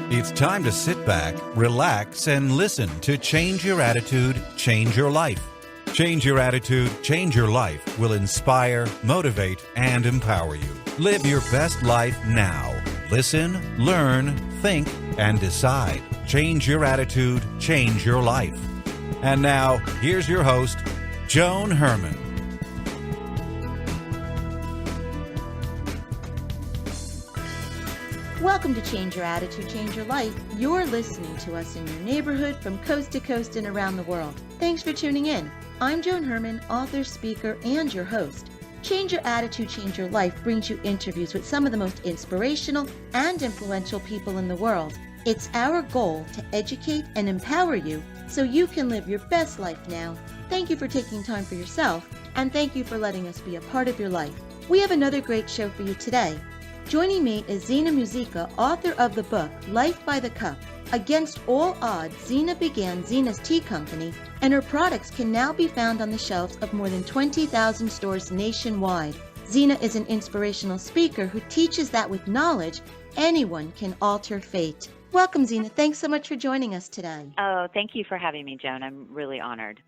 It's time to sit back, relax, and listen to Change Your Attitude, Change Your Life. Change Your Attitude, Change Your Life will inspire, motivate, and empower you. Live your best life now. Listen, learn, think, and decide. Change your attitude, change your life. And now, here's your host, Joan Herman. Welcome to Change Your Attitude, Change Your Life. You're listening to us in your neighborhood from coast to coast and around the world. Thanks for tuning in. I'm Joan Herman, author, speaker, and your host. Change Your Attitude, Change Your Life brings you interviews with some of the most inspirational and influential people in the world. It's our goal to educate and empower you so you can live your best life now. Thank you for taking time for yourself, and thank you for letting us be a part of your life. We have another great show for you today. Joining me is Zhena Muzyka, author of the book Life by the Cup. Against all odds, Zhena began Zhena's Tea Company, and her products can now be found on the shelves of more than 20,000 stores nationwide. Zhena is an inspirational speaker who teaches that with knowledge, anyone can alter fate. Welcome, Zhena. Thanks so much for joining us today. Oh, thank you for having me, Joan. I'm really honored.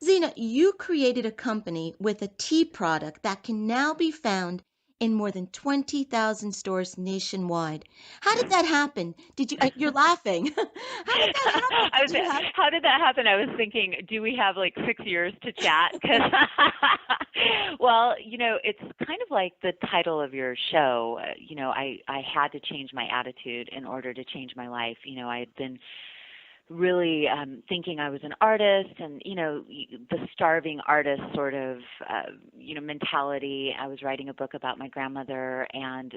Zhena, you created a company with a tea product that can now be found in more than 20,000 stores nationwide. How did that happen? You're laughing. How did that happen? How did that happen? I was thinking, do we have like 6 years to chat? Well, it's kind of like the title of your show. I had to change my attitude in order to change my life. I had been really thinking I was an artist and, the starving artist sort of, mentality. I was writing a book about my grandmother and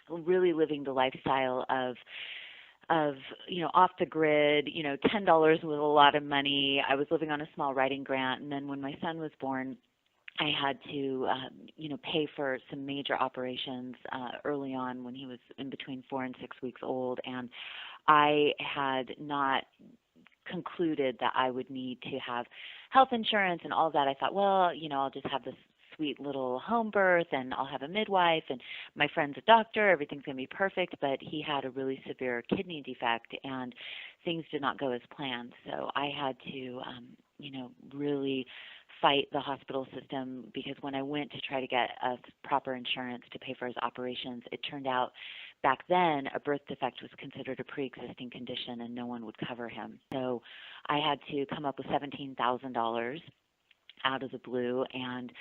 really living the lifestyle of off the grid, $10 was a lot of money. I was living on a small writing grant. And then when my son was born, I had to, pay for some major operations early on when he was in between 4 and 6 weeks old. And I had not concluded that I would need to have health insurance and all of that. I thought, well, I'll just have this sweet little home birth and I'll have a midwife and my friend's a doctor. Everything's going to be perfect. But he had a really severe kidney defect and things did not go as planned. So I had to, really fight the hospital system because when I went to try to get a proper insurance to pay for his operations, it turned out back then a birth defect was considered a pre-existing condition and no one would cover him. So I had to come up with $17,000 out of the blue, and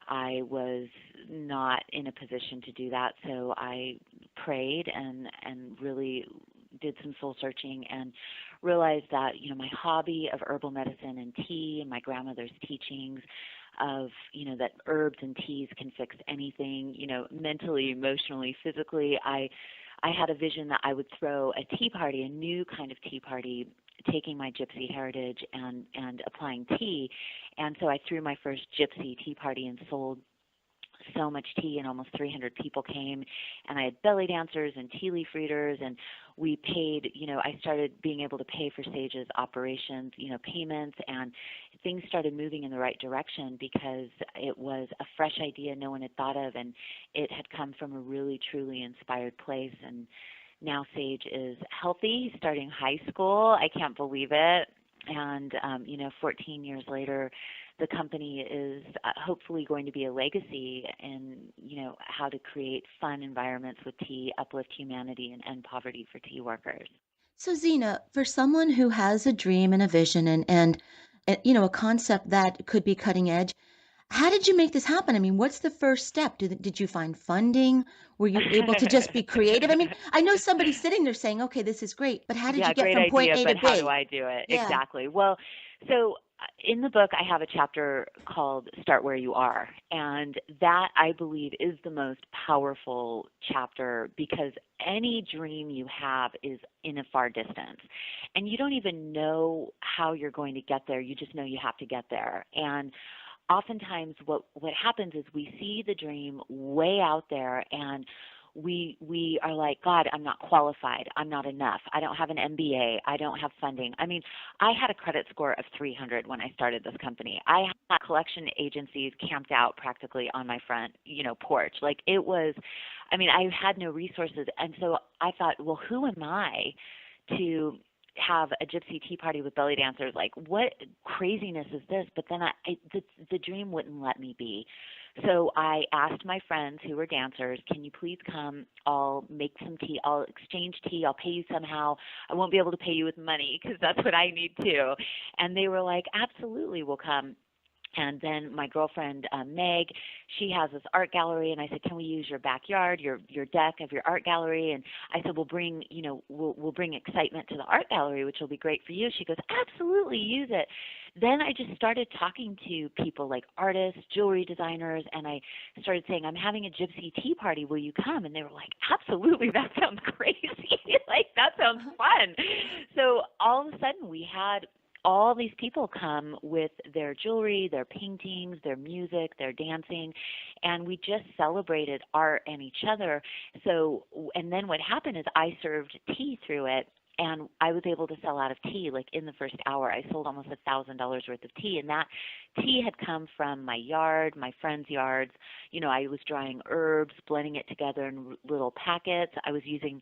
I was not in a position to do that. So I prayed and really did some soul searching and realized that, my hobby of herbal medicine and tea and my grandmother's teachings of, that herbs and teas can fix anything, mentally, emotionally, physically. I had a vision that I would throw a tea party, a new kind of tea party, taking my gypsy heritage and applying tea. And so I threw my first gypsy tea party and sold so much tea, and almost 300 people came, and I had belly dancers and tea leaf readers, and we paid, I started being able to pay for Sage's operations, payments, and things started moving in the right direction because it was a fresh idea no one had thought of, and it had come from a really, truly inspired place. And now Sage is healthy, starting high school. I can't believe it. And, 14 years later, the company is hopefully going to be a legacy in, how to create fun environments with tea, uplift humanity, and end poverty for tea workers. So Zhena, for someone who has a dream and a vision and a concept that could be cutting edge, how did you make this happen? I mean, what's the first step? Did you find funding? Were you able to just be creative? I mean, I know somebody's sitting there saying, okay, this is great, but how did you get from point A to B? But how do I do it? Yeah. Exactly. Well, so in the book, I have a chapter called Start Where You Are. And that, I believe, is the most powerful chapter because any dream you have is in a far distance. And you don't even know how you're going to get there. You just know you have to get there. And oftentimes what happens is we see the dream way out there and we are like, God, I'm not qualified. I'm not enough. I don't have an MBA. I don't have funding. I mean, I had a credit score of 300 when I started this company. I had collection agencies camped out practically on my front, porch. Like it was, I mean, I had no resources. And so I thought, well, who am I to have a gypsy tea party with belly dancers? Like, what craziness is this? But then the dream wouldn't let me be. So I asked my friends who were dancers, can you please come? I'll make some tea. I'll exchange tea. I'll pay you somehow. I won't be able to pay you with money because that's what I need too. And they were like, absolutely, we'll come. And then my girlfriend, Meg, she has this art gallery, and I said, can we use your backyard, your deck of your art gallery? And I said, we'll bring excitement to the art gallery, which will be great for you. She goes, absolutely, use it. Then I just started talking to people like artists, jewelry designers, and I started saying, I'm having a gypsy tea party. Will you come? And they were like, absolutely, that sounds crazy. Like, that sounds fun. So all of a sudden we had all these people come with their jewelry, their paintings, their music, their dancing, and we just celebrated art and each other. So, and then what happened is I served tea through it, and I was able to sell out of tea. Like in the first hour, I sold almost $1,000 worth of tea, and that tea had come from my yard, my friends' yards. I was drying herbs, blending it together in little packets. I was using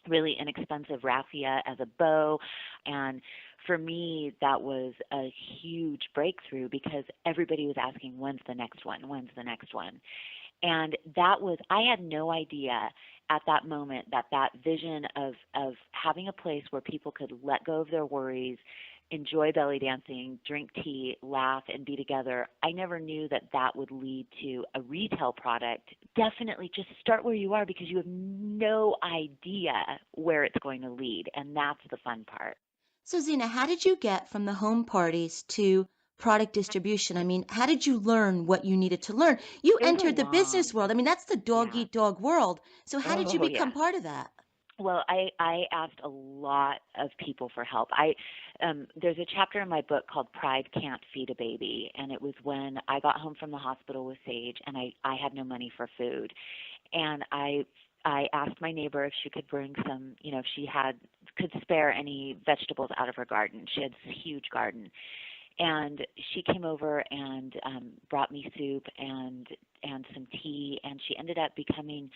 really inexpensive raffia as a bow, and for me, that was a huge breakthrough because everybody was asking, when's the next one? When's the next one? And I had no idea at that moment that vision of having a place where people could let go of their worries, enjoy belly dancing, drink tea, laugh, and be together. I never knew that would lead to a retail product. Definitely just start where you are because you have no idea where it's going to lead, and that's the fun part. So, Zhena, how did you get from the home parties to product distribution? I mean, how did you learn what you needed to learn? You It was a entered the business long, world. I mean, that's the dog yeah. eat dog world. So how did you Oh, become yeah. part of that? Well, I asked a lot of people for help. There's a chapter in my book called Pride Can't Feed a Baby, and it was when I got home from the hospital with Sage, and I had no money for food. And I asked my neighbor if she could bring some, if she could spare any vegetables out of her garden. She had this huge garden. And she came over and brought me soup and some tea, and she ended up becoming,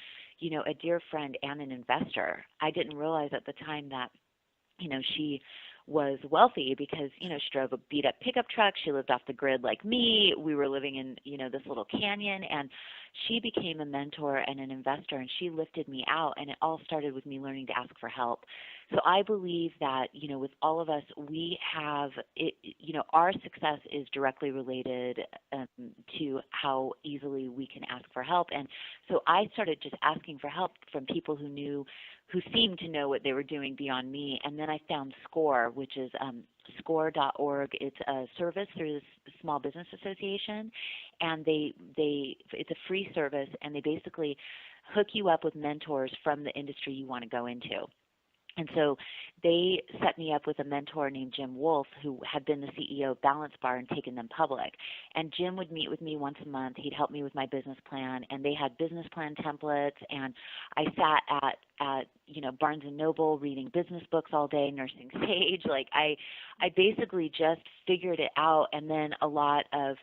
a dear friend and an investor. I didn't realize at the time that, she was wealthy because, she drove a beat-up pickup truck. She lived off the grid like me. We were living in, this little canyon, and she became a mentor and an investor, and she lifted me out, and it all started with me learning to ask for help. So I believe that, with all of us, we have, our success is directly related to how easily we can ask for help. And so I started just asking for help from people who seemed to know what they were doing beyond me. And then I found SCORE, which is score.org. It's a service through the Small Business Association, and it's a free service, and they basically hook you up with mentors from the industry you want to go into. And so they set me up with a mentor named Jim Wolf, who had been the CEO of Balance Bar and taken them public. And Jim would meet with me once a month. He'd help me with my business plan, and they had business plan templates. And I sat at Barnes & Noble reading business books all day, nursing Sage. Like I basically just figured it out, and then a lot of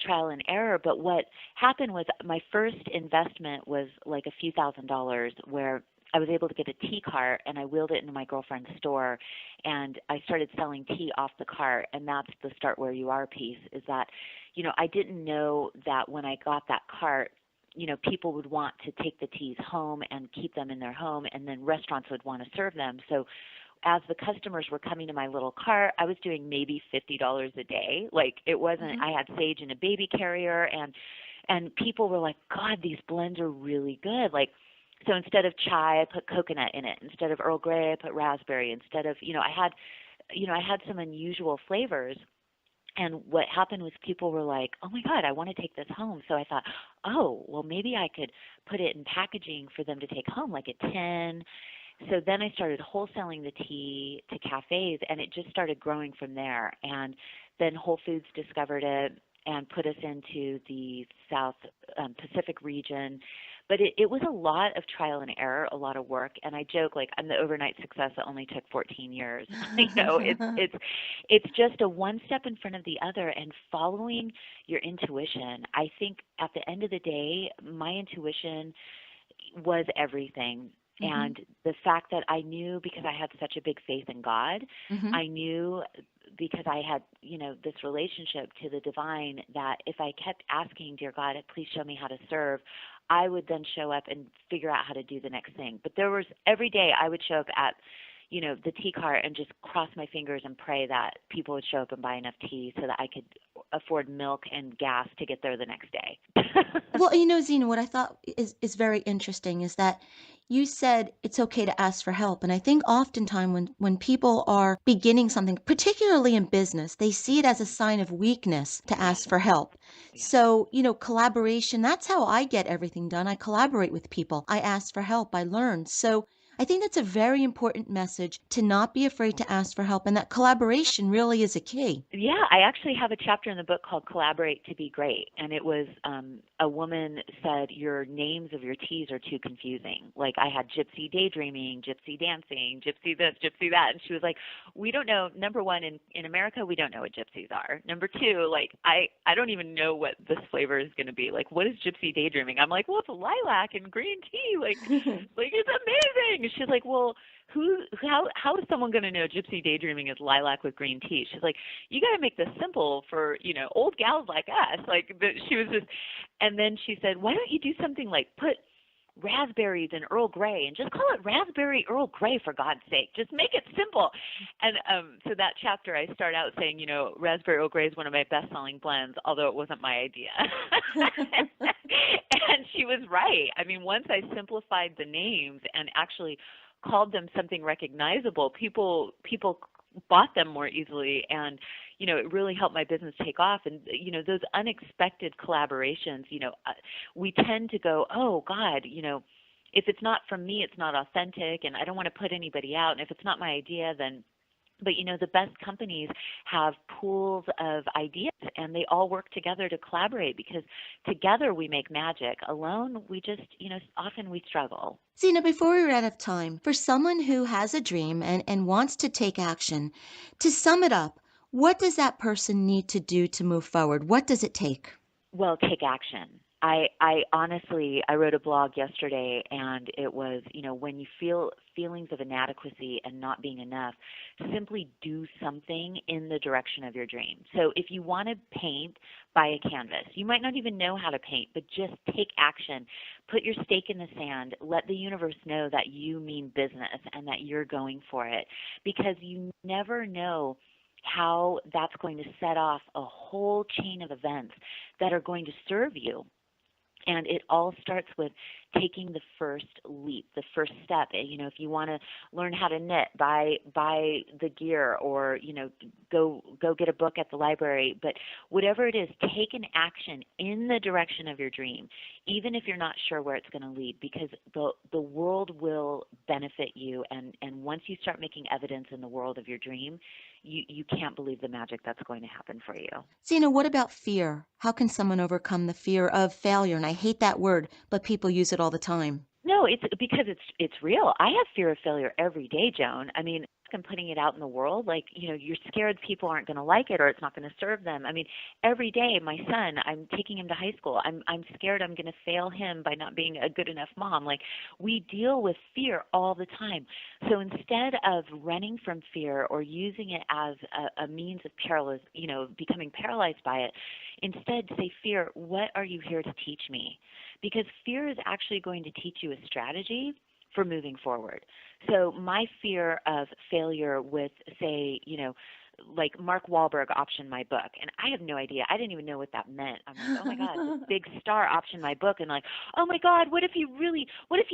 trial and error. But what happened was my first investment was like a few $1,000s, where I was able to get a tea cart, and I wheeled it into my girlfriend's store, and I started selling tea off the cart. And that's the start where you are piece, is that, I didn't know that when I got that cart, people would want to take the teas home and keep them in their home, and then restaurants would want to serve them. So as the customers were coming to my little cart, I was doing maybe $50 a day. Like it wasn't, I had Sage in a baby carrier, and people were like, God, these blends are really good. Like, so instead of chai, I put coconut in it. Instead of Earl Grey, I put raspberry. Instead of, I had some unusual flavors. And what happened was people were like, oh my God, I want to take this home. So I thought, oh, well, maybe I could put it in packaging for them to take home, like a tin. So then I started wholesaling the tea to cafes, and it just started growing from there. And then Whole Foods discovered it and put us into the South Pacific region. But it was a lot of trial and error, a lot of work. And I joke, like, I'm the overnight success that only took 14 years. It's just a one step in front of the other, and following your intuition. I think at the end of the day, my intuition was everything. Mm-hmm. And the fact that I knew, because I had such a big faith in God, Mm-hmm. I knew, because I had, this relationship to the divine, that if I kept asking, dear God, please show me how to serve, I would then show up and figure out how to do the next thing. But there was, every day I would show up at, the tea cart and just cross my fingers and pray that people would show up and buy enough tea so that I could afford milk and gas to get there the next day. Well, Zena, what I thought is very interesting is that you said it's okay to ask for help. And I think oftentimes when people are beginning something, particularly in business, they see it as a sign of weakness to ask for help. Yeah. So, collaboration, that's how I get everything done. I collaborate with people. I ask for help. I learn. So I think that's a very important message, to not be afraid to ask for help, and that collaboration really is a key. Yeah, I actually have a chapter in the book called Collaborate to Be Great. And it was, a woman said, your names of your teas are too confusing. Like, I had gypsy daydreaming, gypsy dancing, gypsy this, gypsy that. And she was like, we don't know. Number one, in America, we don't know what gypsies are. Number two, like, I don't even know what this flavor is going to be. Like, what is gypsy daydreaming? I'm like, well, it's lilac and green tea. Like it's amazing. And she's like, well, how is someone going to know gypsy daydreaming is lilac with green tea? She's like, you got to make this simple for, old gals like us. She was just, and then she said, why don't you do something like put raspberries in Earl Grey and just call it raspberry Earl Grey, for God's sake. Just make it simple. And so that chapter, I start out saying, raspberry Earl Grey is one of my best-selling blends, although it wasn't my idea. And she was right. I mean, once I simplified the names and actually called them something recognizable, people bought them more easily, and it really helped my business take off. And those unexpected collaborations, we tend to go, oh God, if it's not from me, it's not authentic, and I don't want to put anybody out, and if it's not my idea, then. But the best companies have pools of ideas, and they all work together to collaborate, because together we make magic. Alone, we just, often we struggle. Zena, before we run out of time, for someone who has a dream and wants to take action, to sum it up, what does that person need to do to move forward? What does it take? Well, take action. I honestly, I wrote a blog yesterday, and it was, when you feel feelings of inadequacy and not being enough, simply do something in the direction of your dream. So if you want to paint, buy a canvas. You might not even know how to paint, but just take action. Put your stake in the sand. Let the universe know that you mean business and that you're going for it, because you never know how that's going to set off a whole chain of events that are going to serve you. And it all starts with taking the first leap, the first step. If you want to learn how to knit, buy the gear, or go get a book at the library. But whatever it is, take an action in the direction of your dream, even if you're not sure where it's going to lead, because the world will benefit you. And once you start making evidence in the world of your dream, you can't believe the magic that's going to happen for you. Zena, what about fear? How can someone overcome the fear of failure? And I hate that word, but people use it all the time. No, it's because it's real. I have fear of failure every day, Joan. I mean, I'm putting it out in the world, like, you're scared people aren't going to like it, or it's not going to serve them. I mean, every day, my son, I'm taking him to high school. I'm scared I'm going to fail him by not being a good enough mom. Like, we deal with fear all the time. So instead of running from fear or using it as a means of becoming paralyzed by it, instead say, fear, what are you here to teach me? Because fear is actually going to teach you a strategy for moving forward. So my fear of failure with, say, like Mark Wahlberg optioned my book, and I have no idea. I didn't even know what that meant. I'm like, oh my God, this big star optioned my book, and like, oh my God, what if he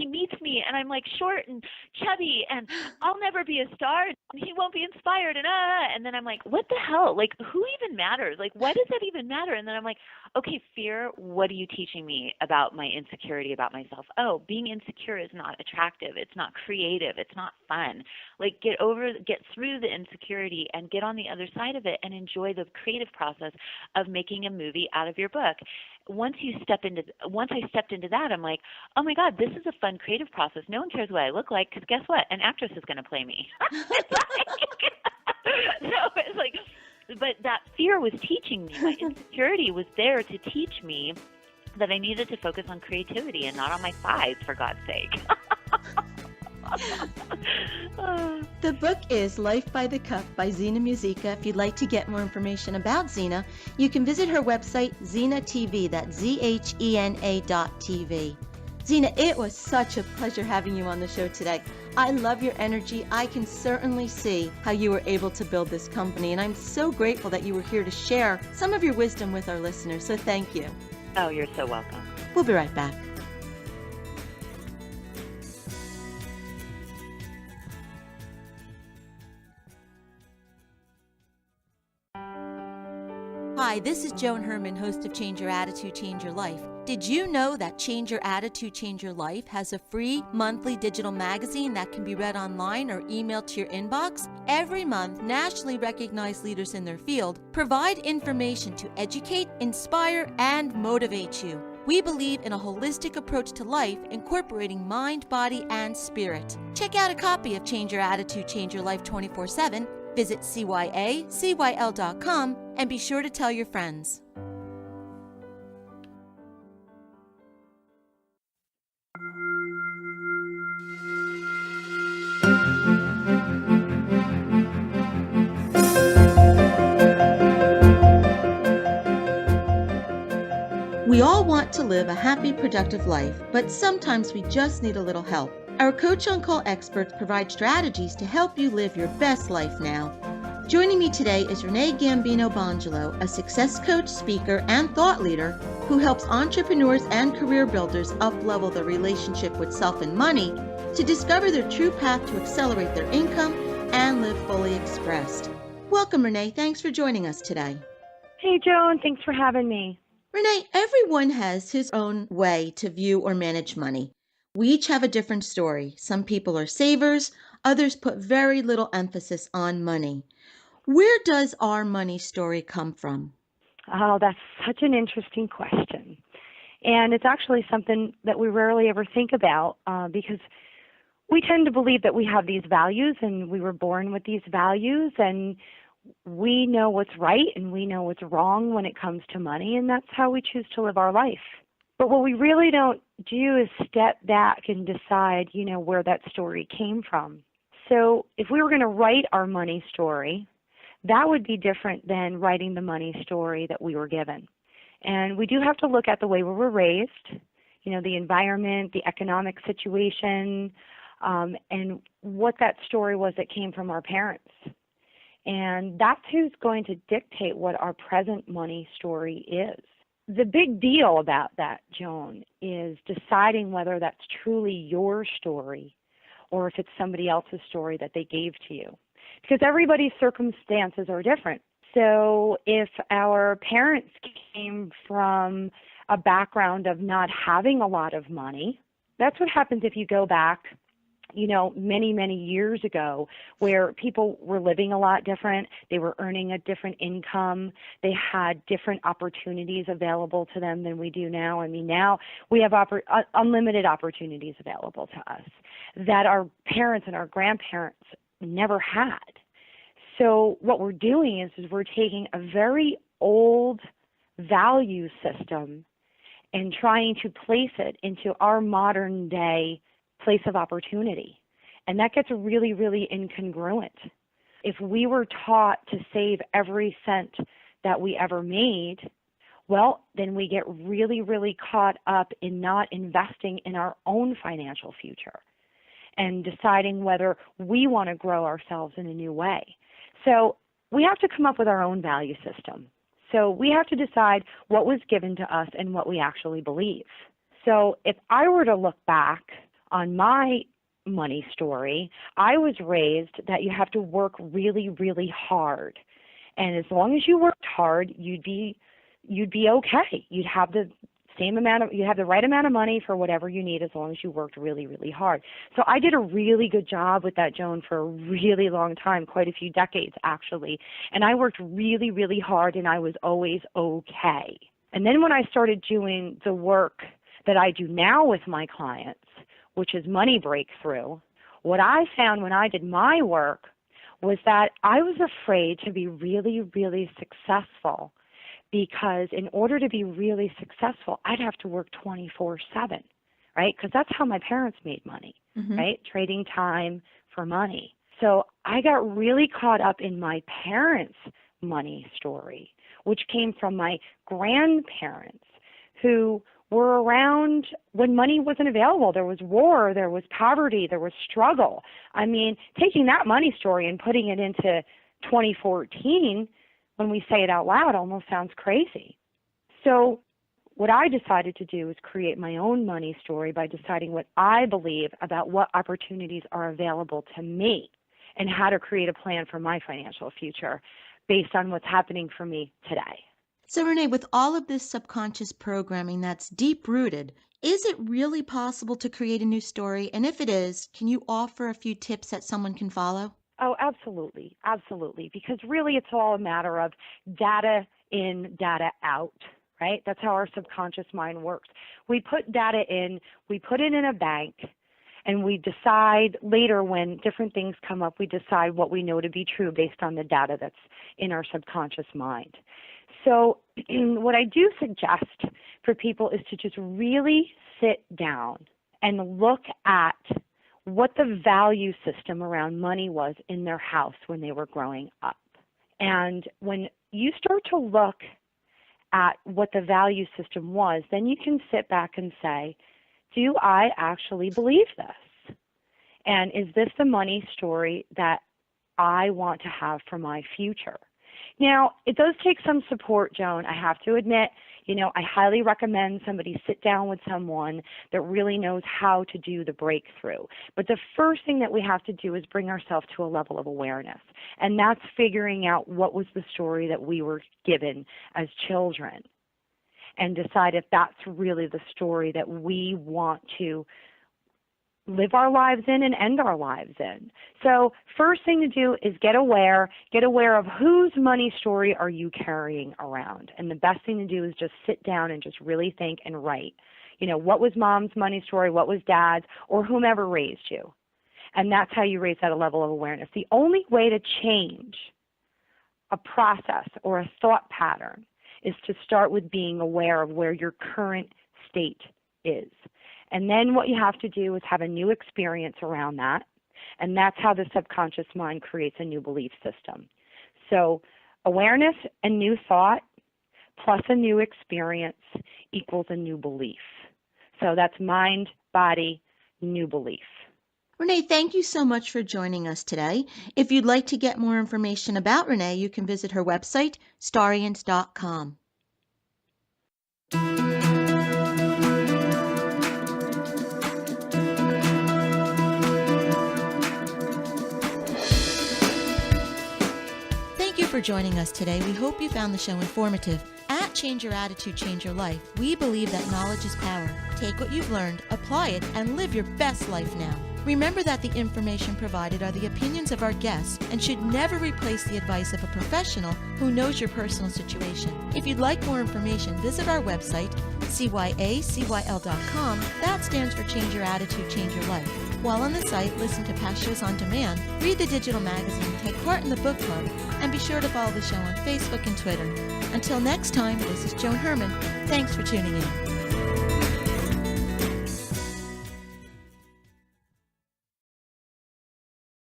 meets me and I'm like short and chubby and I'll never be a star and he won't be inspired, and then I'm like, what the hell? Like, who even matters? Like, why does that even matter? And then I'm like, okay, fear, what are you teaching me about my insecurity about myself? Oh, being insecure is not attractive. It's not creative. It's not fun. Like get through the insecurity and get on the other side of it and enjoy the creative process of making a movie out of your book. Once I stepped into that, I'm like, oh my God, this is a fun creative process. No one cares what I look like because guess what? An actress is going to play me. It's like, but that fear was teaching me. My insecurity was there to teach me that I needed to focus on creativity and not on my thighs, for God's sake. The book is Life by the Cup by Zhena Muzyka. If you'd like to get more information about Zhena, you can visit her website, Zhena TV, that's ZHENA.TV. Zhena, it was such a pleasure having you on the show today. I love your energy. I can certainly see how you were able to build this company, and I'm so grateful that you were here to share some of your wisdom with our listeners, so thank you. Oh, you're so welcome. We'll be right back. Hi, this is Joan Herman, host of Change Your Attitude, Change Your Life. Did you know that Change Your Attitude, Change Your Life has a free monthly digital magazine that can be read online or emailed to your inbox? Every month, nationally recognized leaders in their field provide information to educate, inspire, and motivate you. We believe in a holistic approach to life, incorporating mind, body, and spirit. Check out a copy of Change Your Attitude, Change Your Life 24/7. Visit CYACYL.com and be sure to tell your friends. We all want to live a happy, productive life, but sometimes we just need a little help. Our Coach on Call experts provide strategies to help you live your best life now. Joining me today is Renee Gambino-Bongelo, a success coach, speaker, and thought leader who helps entrepreneurs and career builders up-level their relationship with self and money to discover their true path to accelerate their income and live fully expressed. Welcome, Renee. Thanks for joining us today. Hey, Joan. Thanks for having me. Renee, everyone has his own way to view or manage money. We each have a different story. Some people are savers, others put very little emphasis on money. Where does our money story come from? Oh, that's such an interesting question. And it's actually something that we rarely ever think about because we tend to believe that we have these values and we were born with these values and we know what's right and we know what's wrong when it comes to money, and that's how we choose to live our life. But what we really don't do is step back and decide, where that story came from. So if we were going to write our money story, that would be different than writing the money story that we were given. And we do have to look at the way we were raised, the environment, the economic situation, and what that story was that came from our parents. And that's who's going to dictate what our present money story is. The big deal about that, Joan, is deciding whether that's truly your story or if it's somebody else's story that they gave to you. Because everybody's circumstances are different. So if our parents came from a background of not having a lot of money, that's what happens if you go back, many, many years ago, where people were living a lot different. They were earning a different income. They had different opportunities available to them than we do now. I mean, now we have unlimited opportunities available to us that our parents and our grandparents never had. So what we're doing is we're taking a very old value system and trying to place it into our modern day place of opportunity. And that gets really, really incongruent. If we were taught to save every cent that we ever made, well, then we get really, really caught up in not investing in our own financial future and deciding whether we want to grow ourselves in a new way. So we have to come up with our own value system. So we have to decide what was given to us and what we actually believe. So if I were to look back on my money story, I was raised that you have to work really, really hard. And as long as you worked hard, you'd be you'd be okay. You'd have the right amount of money for whatever you need as long as you worked really, really hard. So I did a really good job with that, Joan, for a really long time, quite a few decades actually. And I worked really, really hard, and I was always okay. And then when I started doing the work that I do now with my clients, which is money breakthrough, what I found when I did my work was that I was afraid to be really, really successful, because in order to be really successful, I'd have to work 24/7, right? Because that's how my parents made money, right? Trading time for money. So I got really caught up in my parents' money story, which came from my grandparents who were around when money wasn't available. There was war, there was poverty, there was struggle. I mean, taking that money story and putting it into 2014, when we say it out loud, almost sounds crazy. So what I decided to do is create my own money story by deciding what I believe about what opportunities are available to me and how to create a plan for my financial future based on what's happening for me today. So Renee, with all of this subconscious programming that's deep-rooted, is it really possible to create a new story? And if it is, can you offer a few tips that someone can follow? Oh, absolutely. Absolutely. Because really it's all a matter of data in, data out, right? That's how our subconscious mind works. We put data in, we put it in a bank, and we decide later when different things come up, we decide what we know to be true based on the data that's in our subconscious mind. So what I do suggest for people is to just really sit down and look at what the value system around money was in their house when they were growing up. And when you start to look at what the value system was, then you can sit back and say, do I actually believe this? And is this the money story that I want to have for my future? Now, it does take some support, Joan. I have to admit, I highly recommend somebody sit down with someone that really knows how to do the breakthrough. But the first thing that we have to do is bring ourselves to a level of awareness. And that's figuring out what was the story that we were given as children and decide if that's really the story that we want to live our lives in and end our lives in. So first thing to do is get aware of whose money story are you carrying around. And the best thing to do is just sit down and just really think and write. What was mom's money story, what was dad's, or whomever raised you. And that's how you raise that level of awareness. The only way to change a process or a thought pattern is to start with being aware of where your current state is. And then what you have to do is have a new experience around that. And that's how the subconscious mind creates a new belief system. So awareness and new thought plus a new experience equals a new belief. So that's mind, body, new belief. Renee, thank you so much for joining us today. If you'd like to get more information about Renee, you can visit her website, starians.com. Thank you for joining us today. We hope you found the show informative. At Change Your Attitude, Change Your Life, we believe that knowledge is power. Take what you've learned, apply it, and live your best life now. Remember that the information provided are the opinions of our guests and should never replace the advice of a professional who knows your personal situation. If you'd like more information, visit our website, cyacyl.com. That stands for Change Your Attitude, Change Your Life. While on the site, listen to past shows on demand, read the digital magazine, take part in the book club, and be sure to follow the show on Facebook and Twitter. Until next time, this is Joan Herman. Thanks for tuning in.